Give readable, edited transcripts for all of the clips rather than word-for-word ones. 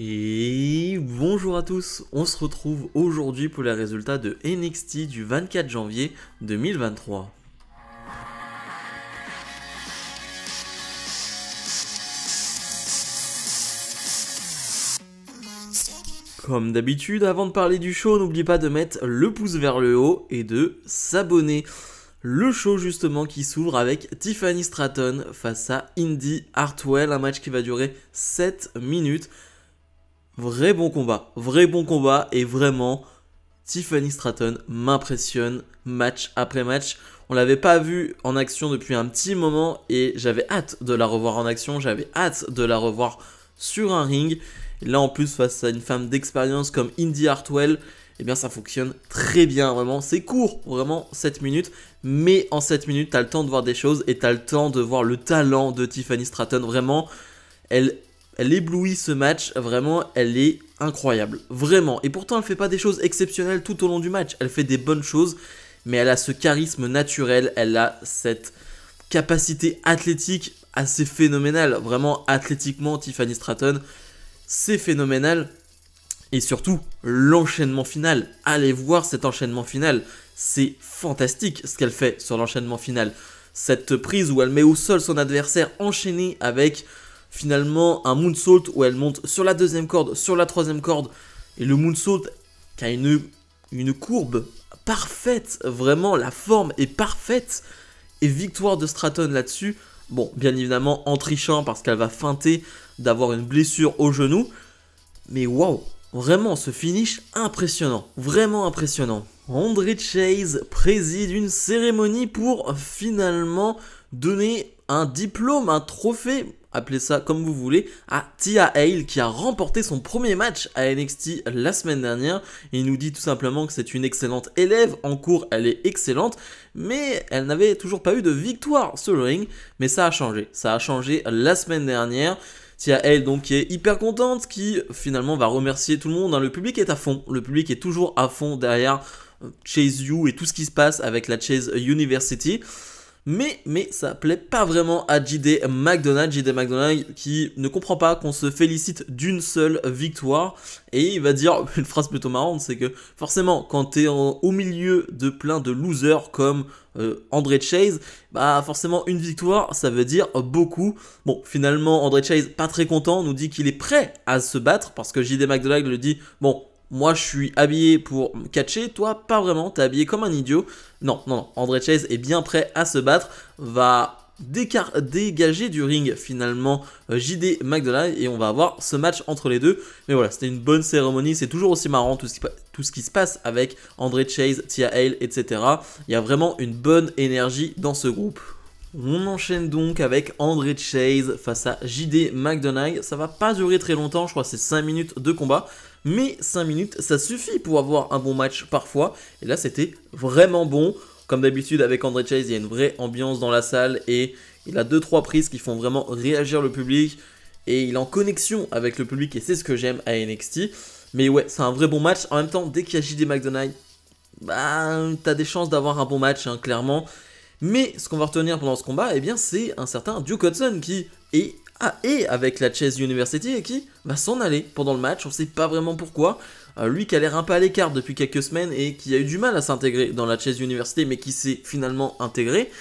Et bonjour à tous, on se retrouve aujourd'hui pour les résultats de NXT du 24 janvier 2023. Comme d'habitude, avant de parler du show, n'oublie pas de mettre le pouce vers le haut et de s'abonner. Le show justement qui s'ouvre avec Tiffany Stratton face à Indi Hartwell, un match qui va durer 7 minutes. Vrai bon combat et vraiment Tiffany Stratton m'impressionne match après match. On l'avait pas vu en action depuis un petit moment et j'avais hâte de la revoir en action, j'avais hâte de la revoir sur un ring. Et là en plus face à une femme d'expérience comme Indi Hartwell, eh bien ça fonctionne très bien, vraiment c'est court, vraiment 7 minutes. Mais en 7 minutes t'as le temps de voir des choses et t'as le temps de voir le talent de Tiffany Stratton, vraiment elle éblouit ce match, vraiment, elle est incroyable, vraiment. Et pourtant, elle fait pas des choses exceptionnelles tout au long du match, elle fait des bonnes choses, mais elle a ce charisme naturel, elle a cette capacité athlétique assez phénoménale. Vraiment, athlétiquement, Tiffany Stratton, c'est phénoménal. Et surtout, l'enchaînement final, allez voir cet enchaînement final, c'est fantastique ce qu'elle fait sur l'enchaînement final. Cette prise où elle met au sol son adversaire enchaîné avec finalement un moonsault où elle monte sur la deuxième corde, sur la troisième corde. Et le moonsault qui a une courbe parfaite, vraiment la forme est parfaite. Et victoire de Stratton là-dessus. Bon, bien évidemment en trichant parce qu'elle va feinter d'avoir une blessure au genou. Mais waouh, vraiment ce finish impressionnant, vraiment impressionnant. André Chase préside une cérémonie pour finalement donner un diplôme, un trophée, appelez ça comme vous voulez, à Thea Hail qui a remporté son premier match à NXT la semaine dernière. Il nous dit tout simplement que c'est une excellente élève, en cours elle est excellente, mais elle n'avait toujours pas eu de victoire sur le ring, mais ça a changé la semaine dernière. Thea Hail donc qui est hyper contente, qui finalement va remercier tout le monde, le public est à fond, le public est toujours à fond derrière Chase U et tout ce qui se passe avec la Chase University. Mais ça plaît pas vraiment à JD McDonagh qui ne comprend pas qu'on se félicite d'une seule victoire. Et il va dire une phrase plutôt marrante, c'est que forcément quand t'es au milieu de plein de losers comme André Chase, bah forcément une victoire ça veut dire beaucoup. Bon finalement André Chase pas très content, nous dit qu'il est prêt à se battre parce que JD McDonagh le dit, bon moi je suis habillé pour catcher, toi pas vraiment, t'es habillé comme un idiot. Non, André Chase est bien prêt à se battre, va dégager du ring finalement JD McDonagh et on va avoir ce match entre les deux. Mais voilà, c'était une bonne cérémonie, c'est toujours aussi marrant tout ce qui se passe avec André Chase, Thea Hail, etc. Il y a vraiment une bonne énergie dans ce groupe. On enchaîne donc avec André Chase face à JD McDonagh. Ça va pas durer très longtemps, je crois que c'est 5 minutes de combat. Mais 5 minutes, ça suffit pour avoir un bon match parfois. Et là, c'était vraiment bon. Comme d'habitude, avec André Chase, il y a une vraie ambiance dans la salle. Et il a 2-3 prises qui font vraiment réagir le public. Et il est en connexion avec le public. Et c'est ce que j'aime à NXT. Mais ouais, c'est un vrai bon match. En même temps, dès qu'il y a JD McDonagh, bah, t'as des chances d'avoir un bon match, hein, clairement. Mais ce qu'on va retenir pendant ce combat, eh bien, c'est un certain Duke Hudson qui est avec la Chase University et qui va s'en aller pendant le match. On ne sait pas vraiment pourquoi. Lui qui a l'air un peu à l'écart depuis quelques semaines et qui a eu du mal à s'intégrer dans la Chase University, mais qui s'est finalement intégré.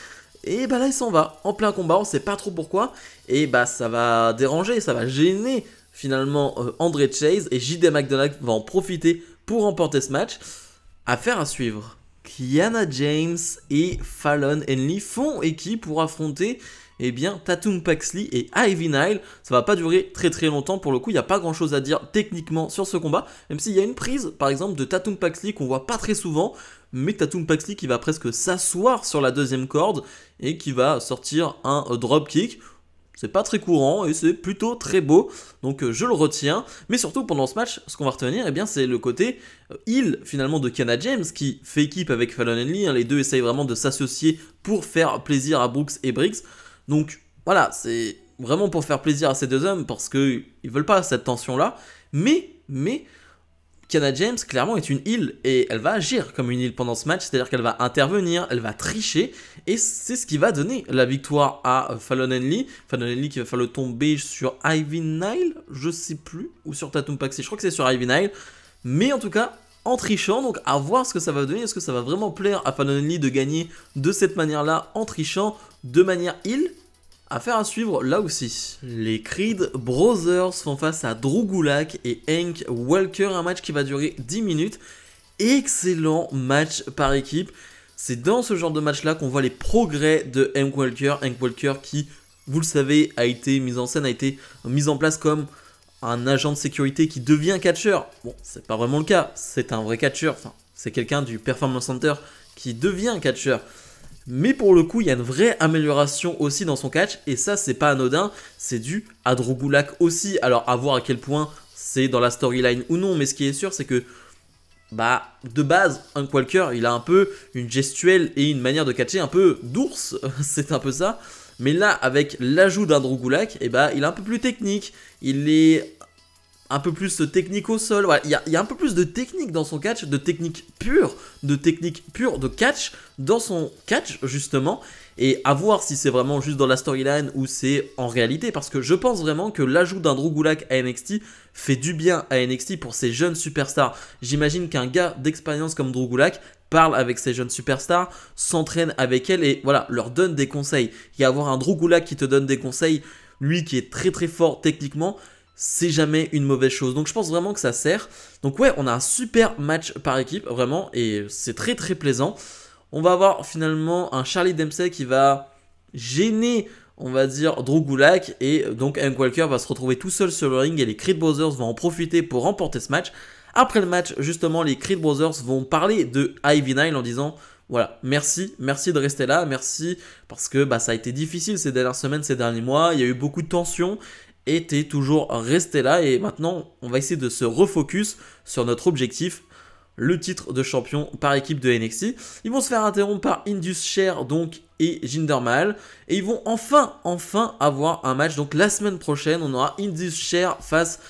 Et bah là, il s'en va en plein combat. On ne sait pas trop pourquoi. Et bah, ça va déranger, ça va gêner finalement André Chase. Et JD McDonagh va en profiter pour remporter ce match. Affaire à suivre. Kiana James et Fallon Henley font équipe pour affronter Tatum Paxley et Ivy Nile. Ça va pas durer très longtemps, pour le coup il n'y a pas grand chose à dire techniquement sur ce combat, même s'il y a une prise par exemple de Tatum Paxley qu'on voit pas très souvent, mais Tatum Paxley qui va presque s'asseoir sur la deuxième corde et qui va sortir un dropkick. C'est pas très courant et c'est plutôt très beau, donc je le retiens. Mais surtout pendant ce match, ce qu'on va retenir, c'est le côté heel finalement de Kiana James qui fait équipe avec Fallon Henley. Les deux essayent vraiment de s'associer pour faire plaisir à Brooks et Briggs. Donc voilà, c'est vraiment pour faire plaisir à ces deux hommes parce qu'ils veulent pas cette tension là. Mais Kiana James, clairement, est une heal et elle va agir comme une heal pendant ce match, c'est-à-dire qu'elle va intervenir, elle va tricher et c'est ce qui va donner la victoire à Fallon Henley. Fallon Henley qui va faire le tomber sur Ivy Nile, je sais plus, ou sur Tatum Paxi, je crois que c'est sur Ivy Nile, mais en tout cas, en trichant, donc à voir ce que ça va donner, est-ce que ça va vraiment plaire à Fallon Henley de gagner de cette manière-là, en trichant, de manière heal? Affaire à suivre là aussi. Les Creed Brothers font face à Drew Gulak et Hank Walker, un match qui va durer 10 minutes. Excellent match par équipe. C'est dans ce genre de match là qu'on voit les progrès de Hank Walker. Hank Walker qui, vous le savez, a été mis en scène, a été mis en place comme un agent de sécurité qui devient catcheur. Bon, c'est pas vraiment le cas, c'est un vrai catcheur. Enfin, c'est quelqu'un du Performance Center qui devient catcheur. Mais pour le coup, il y a une vraie amélioration aussi dans son catch. Et ça, c'est pas anodin. C'est dû à Drew Gulak aussi. Alors, à voir à quel point c'est dans la storyline ou non. Mais ce qui est sûr, c'est que, de base, Hank Walker, il a un peu une gestuelle et une manière de catcher un peu d'ours. C'est un peu ça. Mais là, avec l'ajout d'un Drew Gulak, il est un peu plus technique. Il est un peu plus technique au sol, voilà. Il y a un peu plus de technique dans son catch, de technique pure de catch dans son catch justement, et à voir si c'est vraiment juste dans la storyline ou c'est en réalité, parce que je pense vraiment que l'ajout d'un Drew Gulak à NXT fait du bien à NXT pour ces jeunes superstars. J'imagine qu'un gars d'expérience comme Drew Gulak parle avec ces jeunes superstars, s'entraîne avec elles et voilà, leur donne des conseils. Et avoir un Drew Gulak qui te donne des conseils, lui qui est très très fort techniquement, c'est jamais une mauvaise chose. Donc je pense vraiment que ça sert. Donc ouais, on a un super match par équipe, vraiment, et c'est très très plaisant. On va avoir finalement un Charlie Dempsey qui va gêner, on va dire, Drew Gulak, et donc Hank Walker va se retrouver tout seul sur le ring et les Creed Brothers vont en profiter pour remporter ce match. Après le match, justement, les Creed Brothers vont parler de Ivy Nile en disant... Voilà, merci de rester là, merci, parce que ça a été difficile ces dernières semaines, ces derniers mois, il y a eu beaucoup de tensions, et t'es toujours resté là, et maintenant on va essayer de se refocus sur notre objectif, le titre de champion par équipe de NXT. Ils vont se faire interrompre par Indus Sher donc et Jinder Mahal, et ils vont enfin avoir un match. Donc la semaine prochaine, on aura Indus Sher face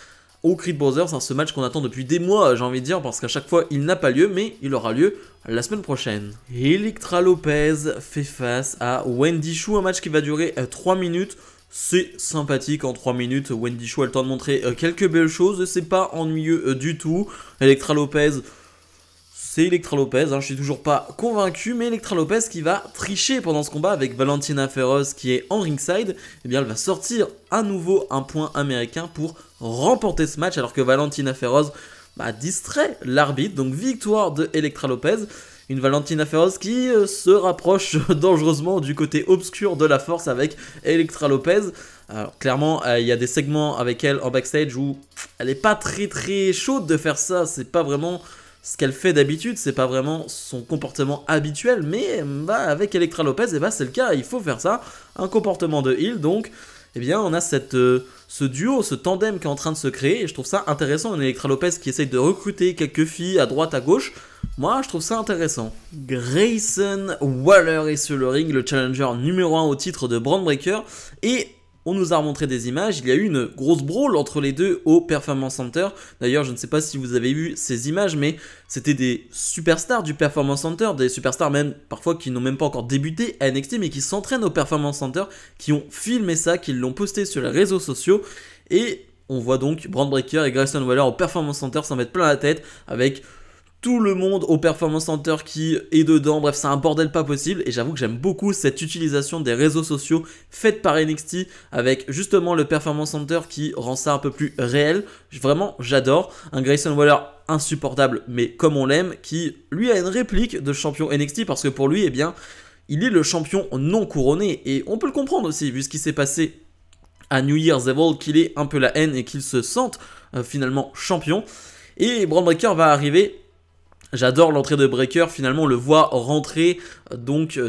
aux Creed Brothers, ce match qu'on attend depuis des mois, j'ai envie de dire, parce qu'à chaque fois il n'a pas lieu, mais il aura lieu la semaine prochaine. Elektra Lopez fait face à Wendy Choo, un match qui va durer 3 minutes. C'est sympathique en 3 minutes, Wendy Choo a le temps de montrer quelques belles choses, c'est pas ennuyeux du tout. Elektra Lopez, c'est Elektra Lopez, je suis toujours pas convaincu, mais Elektra Lopez qui va tricher pendant ce combat avec Valentina Feroz qui est en ringside, eh bien elle va sortir à nouveau un point américain pour remporter ce match, alors que Valentina Feroz distrait l'arbitre. Donc victoire de Elektra Lopez, une Valentina Feroz qui se rapproche dangereusement du côté obscur de la force avec Elektra Lopez. Alors clairement il y a des segments avec elle en backstage où elle est pas très chaude de faire ça, c'est pas vraiment ce qu'elle fait d'habitude, c'est pas vraiment son comportement habituel, mais avec Elektra Lopez, c'est le cas, il faut faire ça, un comportement de heel. Donc eh bien on a ce duo, ce tandem qui est en train de se créer, et je trouve ça intéressant. Une Elektra Lopez qui essaye de recruter quelques filles à droite à gauche, moi je trouve ça intéressant. Grayson Waller est sur le ring, le challenger numéro 1 au titre de Bron Breakker, et on nous a remontré des images, il y a eu une grosse brawl entre les deux au Performance Center. D'ailleurs, je ne sais pas si vous avez vu ces images, mais c'était des superstars du Performance Center, des superstars même parfois qui n'ont même pas encore débuté à NXT, mais qui s'entraînent au Performance Center, qui ont filmé ça, qui l'ont posté sur les réseaux sociaux. Et on voit donc Bron Breakker et Grayson Waller au Performance Center s'en mettre plein la tête avec tout le monde au Performance Center qui est dedans. Bref, c'est un bordel pas possible, et j'avoue que j'aime beaucoup cette utilisation des réseaux sociaux faite par NXT avec justement le Performance Center qui rend ça un peu plus réel. Vraiment, j'adore. Un Grayson Waller insupportable, mais comme on l'aime, qui lui a une réplique de champion NXT, parce que pour lui, eh bien, il est le champion non couronné, et on peut le comprendre aussi vu ce qui s'est passé à New Year's Evil, qu'il ait un peu la haine et qu'il se sente finalement champion. Et Bron Breakker va arriver. J'adore l'entrée de Breakker, finalement on le voit rentrer, donc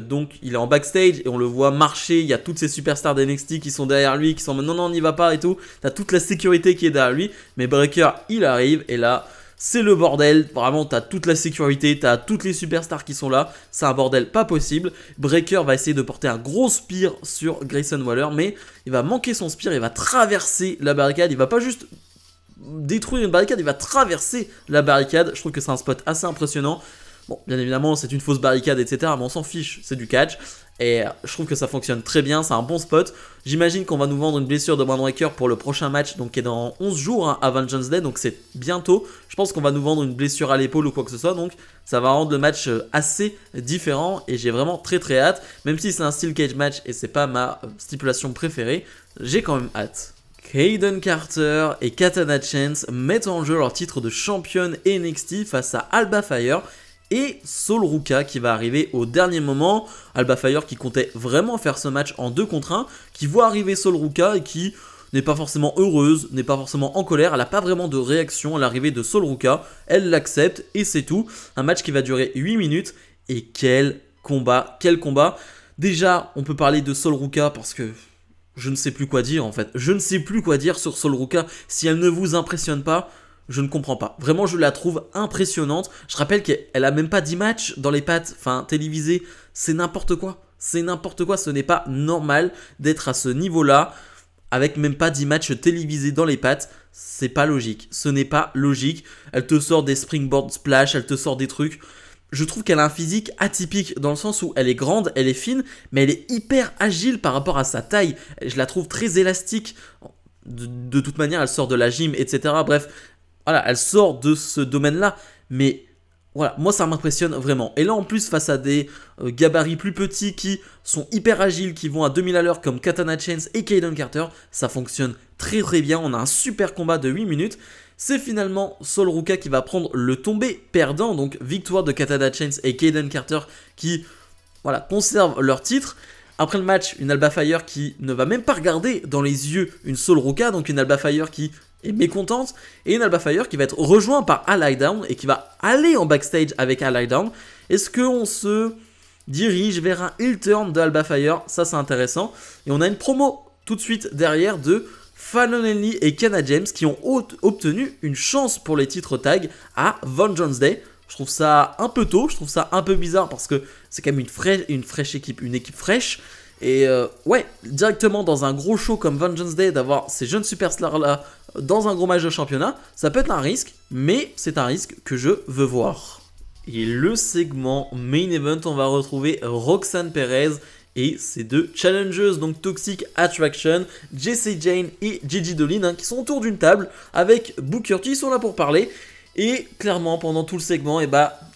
il est en backstage et on le voit marcher, il y a toutes ces superstars d'NXT qui sont derrière lui, qui sont en mode non on n'y va pas et tout, t'as toute la sécurité qui est derrière lui, mais Breakker il arrive et là c'est le bordel, vraiment t'as toute la sécurité, t'as toutes les superstars qui sont là, c'est un bordel pas possible. Breakker va essayer de porter un gros spear sur Grayson Waller, mais il va manquer son spear, il va traverser la barricade, il va pas juste détruire une barricade, il va traverser la barricade. Je trouve que c'est un spot assez impressionnant. Bon, bien évidemment, c'est une fausse barricade, etc. Mais on s'en fiche, c'est du catch. Et je trouve que ça fonctionne très bien, c'est un bon spot. J'imagine qu'on va nous vendre une blessure de Braun Breaker pour le prochain match, donc qui est dans 11 jours hein, à Vengeance Day, donc c'est bientôt. Je pense qu'on va nous vendre une blessure à l'épaule ou quoi que ce soit, donc ça va rendre le match assez différent. Et j'ai vraiment très très hâte, même si c'est un steel cage match et c'est pas ma stipulation préférée, j'ai quand même hâte. Kayden Carter et Katana Chance mettent en jeu leur titre de championne NXT face à Alba Fire et Sol Ruka qui va arriver au dernier moment. Alba Fire qui comptait vraiment faire ce match en 2 contre 1, qui voit arriver Sol Ruka et qui n'est pas forcément heureuse, n'est pas forcément en colère, elle n'a pas vraiment de réaction à l'arrivée de Sol Ruka, elle l'accepte et c'est tout. Un match qui va durer 8 minutes et quel combat, quel combat. Déjà, on peut parler de Sol Ruka parce que je ne sais plus quoi dire en fait. Je ne sais plus quoi dire sur Sol Ruka. Si elle ne vous impressionne pas, je ne comprends pas. Vraiment, je la trouve impressionnante. Je rappelle qu'elle a même pas 10 matchs dans les pattes, enfin télévisés. C'est n'importe quoi. C'est n'importe quoi. Ce n'est pas normal d'être à ce niveau-là avec même pas 10 matchs télévisés dans les pattes. C'est pas logique. Ce n'est pas logique. Elle te sort des springboard splash, elle te sort des trucs. Je trouve qu'elle a un physique atypique dans le sens où elle est grande, elle est fine, mais elle est hyper agile par rapport à sa taille. Je la trouve très élastique. De toute manière, elle sort de la gym, etc. Bref, voilà, elle sort de ce domaine-là. Mais voilà, moi ça m'impressionne vraiment. Et là en plus, face à des gabarits plus petits qui sont hyper agiles, qui vont à 2000 à l'heure comme Katana Chance et Kayden Carter, ça fonctionne très très bien. On a un super combat de 8 minutes. C'est finalement Sol Ruka qui va prendre le tombé perdant. Donc victoire de Katana Chance et Kayden Carter qui voilà, conservent leur titre. Après le match, une Alba Fire qui ne va même pas regarder dans les yeux une Sol Ruka. Donc une Alba Fire qui est mécontente. Et une Alba Fire qui va être rejointe par Al Highdown et qui va aller en backstage avec Al Highdown. Est-ce qu'on se dirige vers un heel turn de Alba Fire? Ça c'est intéressant. Et on a une promo tout de suite derrière de Fallon Henley et Kiana James qui ont obtenu une chance pour les titres tag à Vengeance Day. Je trouve ça un peu tôt, je trouve ça un peu bizarre parce que c'est quand même une fraîche équipe, une équipe fraîche. Et ouais, directement dans un gros show comme Vengeance Day, d'avoir ces jeunes superstars là dans un gros match de championnat, ça peut être un risque, mais c'est un risque que je veux voir. Et le segment Main Event, on va retrouver Roxanne Perez et ses 2 challengers, donc Toxic Attraction, Jessie Jane et Gigi Dolin, hein, qui sont autour d'une table avec Booker T, ils sont là pour parler. Et clairement, pendant tout le segment,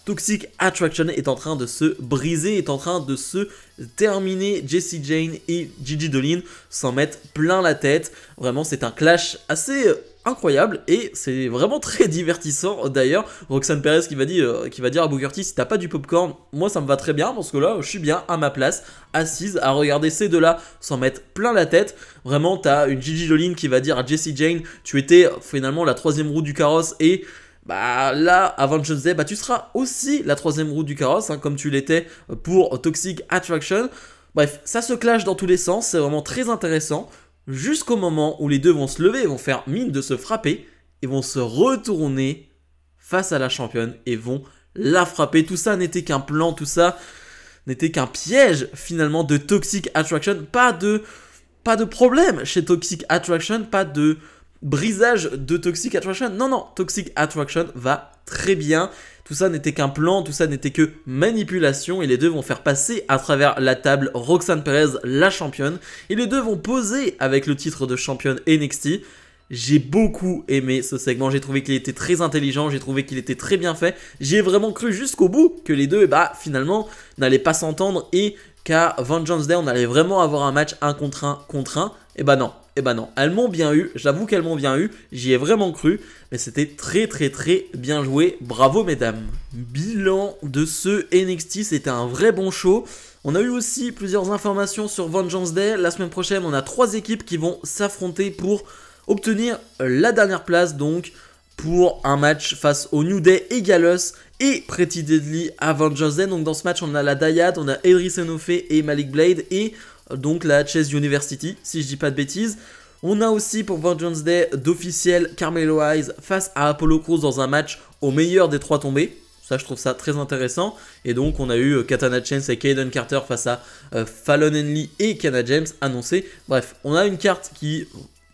Toxic Attraction est en train de se briser, est en train de se terminer. Jessie Jane et Gigi Dolin s'en mettent plein la tête. Vraiment, c'est un clash assez incroyable et c'est vraiment très divertissant. D'ailleurs, Roxanne Perez qui va dire à Booker T, si t'as pas du popcorn, moi ça me va très bien parce que là, je suis bien à ma place, assise à regarder ces deux-là s'en mettre plein la tête. Vraiment, t'as une Gigi Dolin qui va dire à Jessie Jane, tu étais finalement la 3e roue du carrosse et bah là, à Vengeance Day, bah tu seras aussi la 3e roue du carrosse, hein, comme tu l'étais pour Toxic Attraction. Bref, ça se clash dans tous les sens, c'est vraiment très intéressant. Jusqu'au moment où les deux vont se lever, vont faire mine de se frapper, et vont se retourner face à la championne, et vont la frapper. Tout ça n'était qu'un plan, tout ça n'était qu'un piège finalement de Toxic Attraction. Pas de problème chez Toxic Attraction, pas de brisage de Toxic Attraction. Non, Toxic Attraction va très bien. Tout ça n'était qu'un plan, tout ça n'était que manipulation et les deux vont faire passer à travers la table Roxanne Perez, la championne, et les deux vont poser avec le titre de championne NXT. J'ai beaucoup aimé ce segment, j'ai trouvé qu'il était très intelligent, j'ai trouvé qu'il était très bien fait. J'ai vraiment cru jusqu'au bout que les deux, finalement, n'allaient pas s'entendre et qu'à Vengeance Day, on allait vraiment avoir un match 1 contre 1. Et bah non, elles m'ont bien eu, j'avoue qu'elles m'ont bien eu, j'y ai vraiment cru, mais c'était très bien joué, bravo mesdames. Bilan de ce NXT, c'était un vrai bon show. On a eu aussi plusieurs informations sur Vengeance Day. La semaine prochaine, on a 3 équipes qui vont s'affronter pour obtenir la dernière place, donc pour un match face au New Day et Gallus et Pretty Deadly à Vengeance Day. Donc dans ce match, on a la Dyad, on a Edris Enofé et Malik Blade et donc la Chase University, si je dis pas de bêtises. On a aussi pour Vengeance Day d'officiel Carmelo Hayes face à Apollo Crews dans un match au meilleur des 3 tombés. Ça, je trouve ça très intéressant. Et donc, on a eu Katana Chance et Kayden Carter face à Fallon Henley et Kiana James annoncés. Bref, on a une carte qui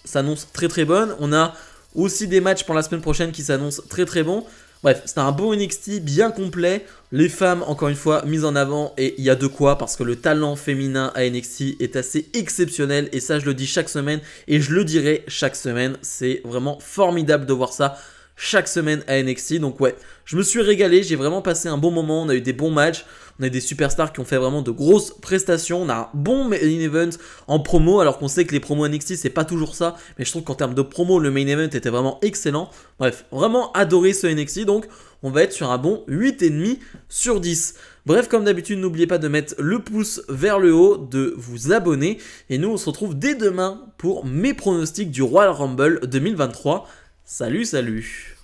s'annonce très bonne. On a Aussi des matchs pour la semaine prochaine qui s'annoncent très très bons. Bref, c'était un bon NXT bien complet. Les femmes, encore une fois, mises en avant. Et il y a de quoi, parce que le talent féminin à NXT est assez exceptionnel. Et ça, je le dis chaque semaine. Et je le dirai chaque semaine. C'est vraiment formidable de voir ça chaque semaine à NXT. Donc ouais, je me suis régalé. J'ai vraiment passé un bon moment. On a eu des bons matchs. On a des superstars qui ont fait vraiment de grosses prestations. On a un bon main event en promo, alors qu'on sait que les promos NXT, c'est pas toujours ça. Mais je trouve qu'en termes de promo, le main event était vraiment excellent. Bref, vraiment adoré ce NXT. Donc, on va être sur un bon 8,5 sur 10. Bref, comme d'habitude, n'oubliez pas de mettre le pouce vers le haut, de vous abonner. Et nous, on se retrouve dès demain pour mes pronostics du Royal Rumble 2023. Salut, salut!